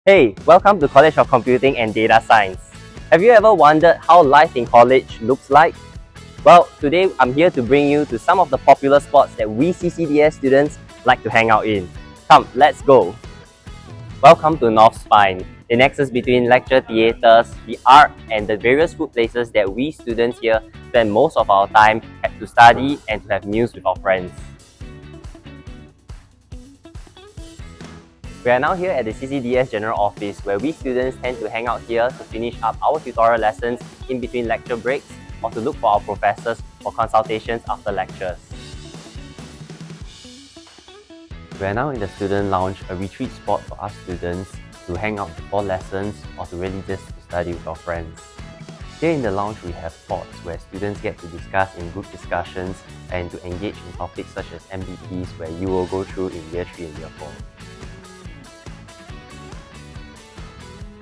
Hey, welcome to College of Computing and Data Science. Have you ever wondered how life in college looks like? Well, today I'm here to bring you to some of the popular spots that we CCDS students like to hang out in. Come, let's go! Welcome to North Spine, the nexus between lecture theatres, the art, and the various food places that we students here spend most of our time to study and to have meals with our friends. We are now here at the CCDS General Office where we students tend to hang out here to finish up our tutorial lessons in between lecture breaks or to look for our professors for consultations after lectures. We are now in the student lounge, a retreat spot for us students to hang out before lessons or to really just study with our friends. Here in the lounge we have pods where students get to discuss in group discussions and to engage in topics such as MBPs where you will go through in year 3 and year 4.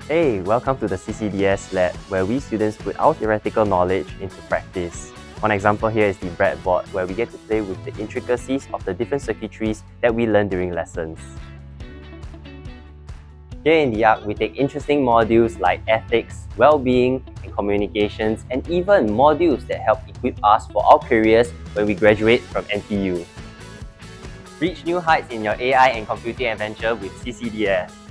Hey, welcome to the CCDS lab where we students put our theoretical knowledge into practice. One example here is the breadboard where we get to play with the intricacies of the different circuitries that we learn during lessons. Here in the ARC, we take interesting modules like ethics, well-being, and communications, and even modules that help equip us for our careers when we graduate from NTU. Reach new heights in your AI and computing adventure with CCDS.